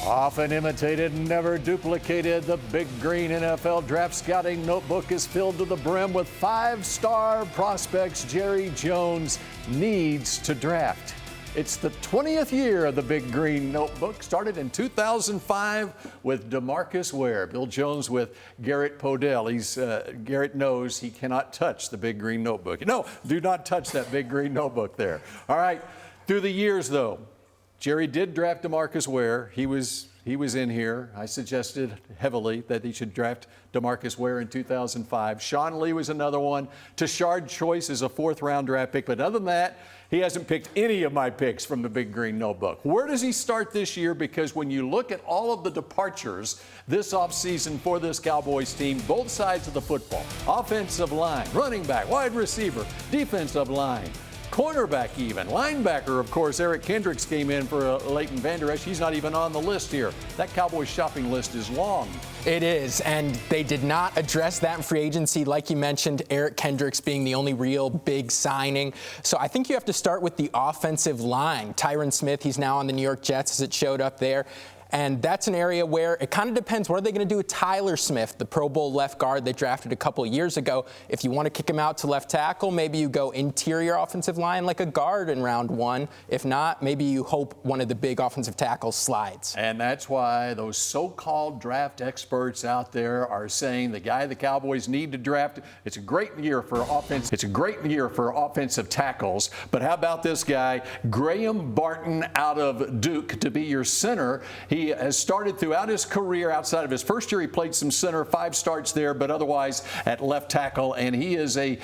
Often imitated, never duplicated, the Big Green NFL Draft Scouting Notebook is filled to the brim with five-star prospects Jerry Jones needs to draft. It's the 20th year of the Big Green Notebook, started in 2005 with DeMarcus Ware. Bill Jones with Garrett Podell. Garrett knows he cannot touch the Big Green Notebook. No, do not touch that Big Green Notebook there. All right, through the years though, Jerry did draft DeMarcus Ware. He was in here. I suggested heavily that he should draft DeMarcus Ware in 2005. Sean Lee was another one. Tashard Choice is a fourth-round draft pick. But other than that, he hasn't picked any of my picks from the Big Green Notebook. Where does he start this year? Because when you look at all of the departures this offseason for this Cowboys team, both sides of the football, offensive line, running back, wide receiver, defensive line, cornerback even, linebacker, of course, Eric Kendricks came in for Leighton Vander Esch. He's not even on the list here. That Cowboys shopping list is long. It is, and they did not address that in free agency. Like you mentioned, Eric Kendricks being the only real big signing. So I think you have to start with the offensive line. Tyron Smith, he's now on the New York Jets as it showed up there. And that's an area where it kind of depends. What are they going to do with Tyler Smith, the Pro Bowl left guard they drafted a couple of years ago? If you want to kick him out to left tackle, maybe you go interior offensive line like a guard in round one. If not, maybe you hope one of the big offensive tackles slides. And that's why those so-called draft experts out there are saying the guy the Cowboys need to draft, it's a great year for offense. It's a great year for offensive tackles. But how about this guy, Graham Barton out of Duke, to be your center? He has started throughout his career. Outside of his first year, he played some center, 5 starts there, but otherwise at left tackle. And he has a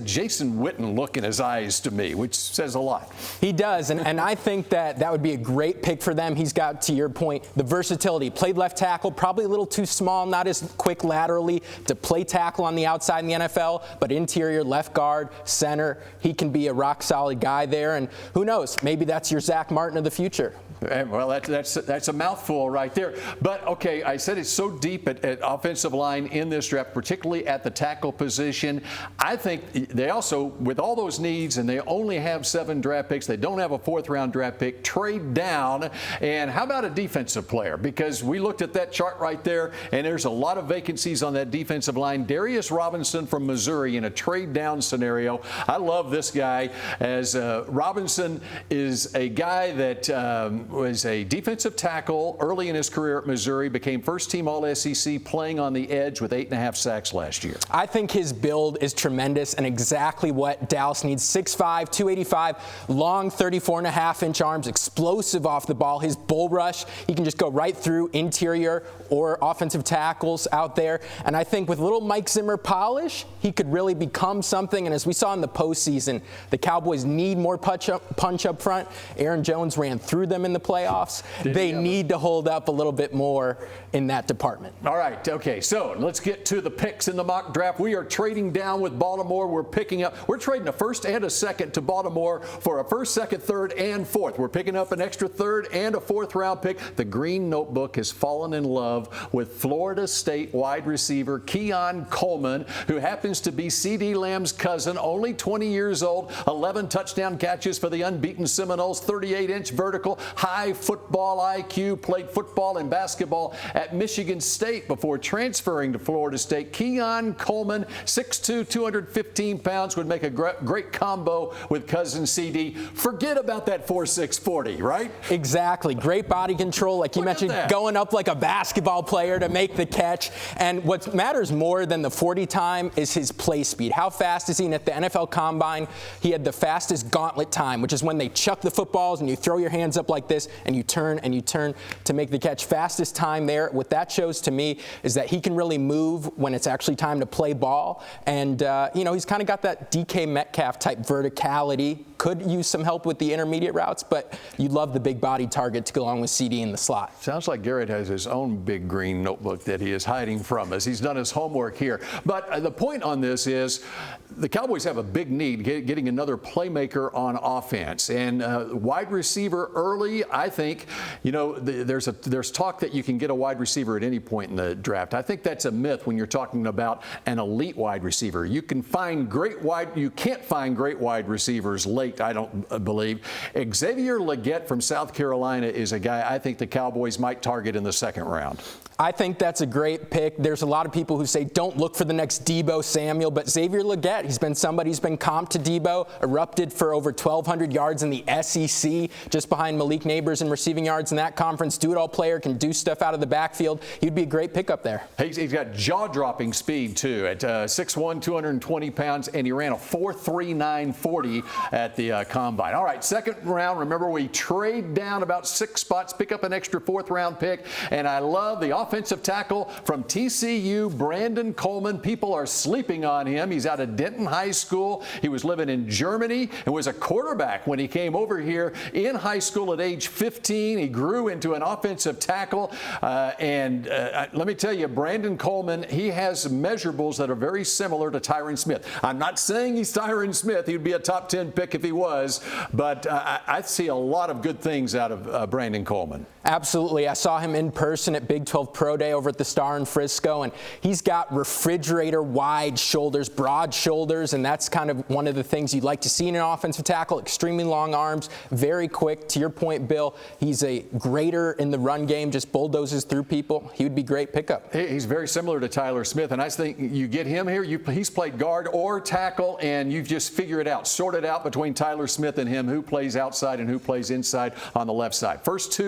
Jason Witten look in his eyes to me, which says a lot. He does, and I think that would be a great pick for them. He's got, to your point, the versatility. Played left tackle, probably a little too small, not as quick laterally to play tackle on the outside in the NFL, but interior, left guard, center, he can be a rock-solid guy there. And who knows, maybe that's your Zach Martin of the future. Well, that's a mouthful right there. But, okay, I said it's so deep at offensive line in this draft, particularly at the tackle position. I think they also, with all those needs, and they only have 7 draft picks, they don't have a 4th-round draft pick, trade down. And how about a defensive player? Because we looked at that chart right there, and there's a lot of vacancies on that defensive line. Darius Robinson from Missouri in a trade-down scenario. I love this guy, as Robinson is a guy that was a defensive tackle early in his career at Missouri, became first-team All-SEC, playing on the edge with 8.5 sacks last year. I think his build is tremendous and exactly what Dallas needs. 6'5", 285, long 34.5-inch arms, explosive off the ball. His bull rush, he can just go right through interior or offensive tackles out there. And I think with a little Mike Zimmer polish, he could really become something. And as we saw in the postseason, the Cowboys need more punch up front. Aaron Jones ran through them in the playoffs. They need to hold up a little bit more in that department. All right, okay, so let's get to the picks in the mock draft. We are trading down with Baltimore. We're trading a first and a second to Baltimore for a first, second, third, and fourth. We're picking up an extra third and a 4th-round pick. The Green Notebook has fallen in love with Florida State wide receiver Keon Coleman, who happens to be C.D. Lamb's cousin, only 20 years old, 11 touchdown catches for the unbeaten Seminoles, 38-inch vertical, high football IQ, played football and basketball at Michigan State before transferring to Florida State. Keon Coleman, 6'2", 215 pounds, would make a great combo with cousin CD. Forget about that 4.6 40, right? Exactly. Great body control, like you mentioned, going up like a basketball player to make the catch. And what matters more than the 40 time is his play speed. How fast is he? And at the NFL Combine, he had the fastest gauntlet time, which is when they chuck the footballs and you throw your hands up like this and you turn to make the catch. Fastest time there. What that shows to me is that he can really move when it's actually time to play ball. And, he's kind of got that DK Metcalf type verticality. Could use some help with the intermediate routes, but you love the big body target to go along with CD in the slot. Sounds like Garrett has his own Big Green Notebook that he is hiding from us. He's done his homework here. But the point on this is the Cowboys have a big need getting another playmaker on offense. And wide receiver early, I think, there's talk that you can get a wide receiver at any point in the draft. I think that's a myth when you're talking about an elite wide receiver. You can't find great wide receivers late, I don't believe. Xavier Legette from South Carolina is a guy I think the Cowboys might target in the second round. I think that's a great pick. There's a lot of people who say don't look for the next Deebo Samuel, but Xavier Legette, he's been somebody who's been comped to Deebo, erupted for over 1,200 yards in the SEC, just behind Malik Neighbors in receiving yards in that conference. Do-it-all player, can do stuff out of the backfield. He'd be a great pickup there. He's got jaw-dropping speed, too, at 6'1", 220 pounds, and he ran a 4.39 40 at the Combine. All right, second round. Remember, we trade down about 6 spots, pick up an extra fourth-round pick, and I love the offensive tackle from TCU, Brandon Coleman. People are sleeping on him. He's out of Denton High School. He was living in Germany and was a quarterback when he came over here in high school at age 15. He grew into an offensive tackle. Let me tell you, Brandon Coleman, he has measurables that are very similar to Tyron Smith. I'm not saying he's Tyron Smith. He'd be a top 10 pick if he was, but I see a lot of good things out of Brandon Coleman. Absolutely. I saw him in person at Big 12 Pro Day over at the Star in Frisco, and he's got refrigerator-wide shoulders, broad shoulders, and that's kind of one of the things you'd like to see in an offensive tackle. Extremely long arms, very quick. To your point, Bill, he's a grater in the run game, just bulldozes through people. He would be a great pickup. He's very similar to Tyler Smith, and I think you get him here, he's played guard or tackle, and you just figure it out, sort it out between Tyler Smith and him, who plays outside and who plays inside on the left side. First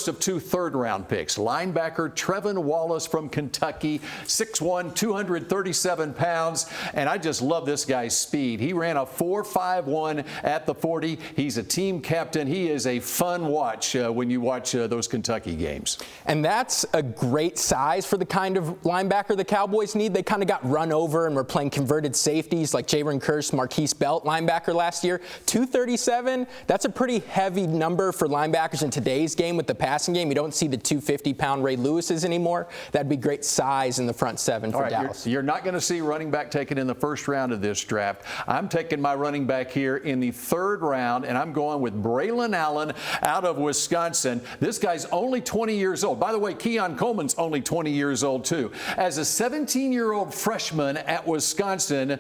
of 2 third-round picks. Linebacker Trevin Wallace from Kentucky, 6'1", 237 pounds, and I just love this guy's speed. He ran a 4.51 at the 40. He's a team captain. He is a fun watch when you watch those Kentucky games. And that's a great size for the kind of linebacker the Cowboys need. They kind of got run over and were playing converted safeties like Jaron Kearse, Marquise Belt linebacker last year. 237, that's a pretty heavy number for linebackers in today's game with the passing game. You don't see the 250-pound Ray Lewises anymore. That'd be great size in the front seven for Dallas. You're not going to see running back taken in the first round of this draft. I'm taking my running back here in the third round, and I'm going with Braylon Allen out of Wisconsin. This guy's only 20 years old. By the way, Keon Coleman's only 20 years old, too. As a 17-year-old freshman at Wisconsin,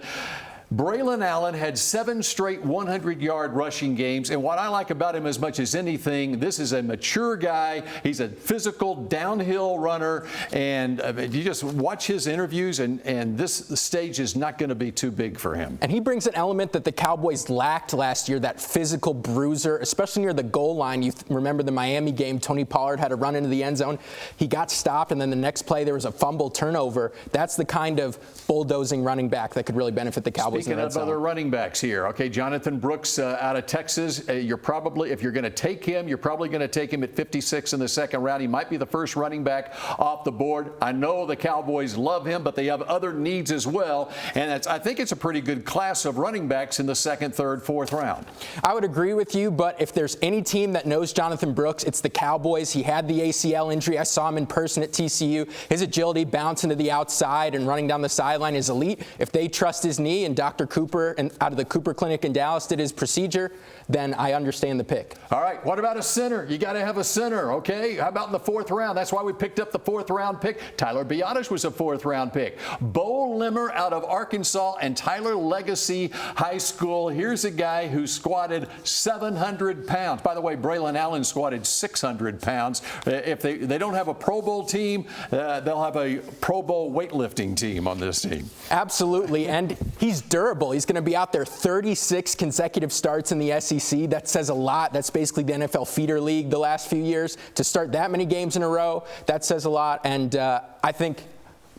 Braylon Allen had 7 straight 100-yard rushing games, and what I like about him as much as anything, this is a mature guy. He's a physical downhill runner, and you just watch his interviews, and this stage is not going to be too big for him. And he brings an element that the Cowboys lacked last year, that physical bruiser, especially near the goal line. You remember the Miami game, Tony Pollard had a run into the end zone. He got stopped, and then the next play there was a fumble turnover. That's the kind of bulldozing running back that could really benefit the Cowboys. Speaking of other running backs here, okay, Jonathan Brooks out of Texas. You're probably, if you're going to take him, you're probably going to take him at 56 in the second round. He might be the first running back off the board. I know the Cowboys love him, but they have other needs as well. And I think it's a pretty good class of running backs in the second, third, fourth round. I would agree with you, but if there's any team that knows Jonathan Brooks, it's the Cowboys. He had the ACL injury. I saw him in person at TCU. His agility, bouncing to the outside and running down the sideline is elite. If they trust his knee, and Dr. Cooper out of the Cooper Clinic in Dallas did his procedure, then I understand the pick. All right, what about a center? You got to have a center, okay? How about in the fourth round? That's why we picked up the fourth-round pick. Tyler Biadasz was a fourth-round pick. Bo Limmer out of Arkansas and Tyler Legacy High School. Here's a guy who squatted 700 pounds. By the way, Braylon Allen squatted 600 pounds. If they don't have a Pro Bowl team, they'll have a Pro Bowl weightlifting team on this team. Absolutely, and he's durable. He's going to be out there 36 consecutive starts in the SEC. That says a lot. That's basically the NFL feeder league the last few years. To start that many games in a row, that says a lot. And I think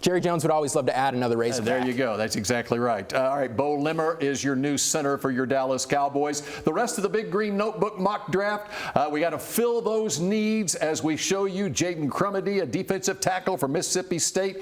Jerry Jones would always love to add another Razorback. There you go. That's exactly right. All right, Bo Limmer is your new center for your Dallas Cowboys. The rest of the Big Green Notebook mock draft, we got to fill those needs as we show you Jaden Crumedy, a defensive tackle for Mississippi State.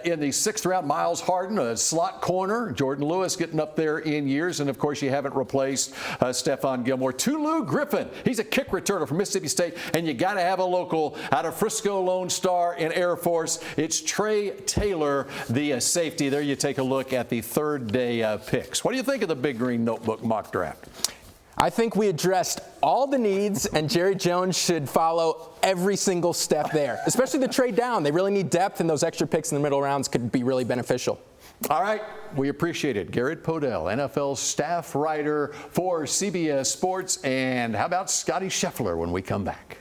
In the 6th round, Miles Harden, a slot corner. Jordan Lewis getting up there in years. And, of course, you haven't replaced Stephon Gilmore. Tulu Griffin, he's a kick returner for Mississippi State. And you got to have a local out of Frisco Lone Star in Air Force. It's Trey Taylor, the safety. There you take a look at the third day picks. What do you think of the Big Green Notebook mock draft? I think we addressed all the needs, and Jerry Jones should follow every single step there, especially the trade down. They really need depth, and those extra picks in the middle rounds could be really beneficial. All right, we appreciate it. Garrett Podell, NFL staff writer for CBS Sports. And how about Scotty Scheffler when we come back?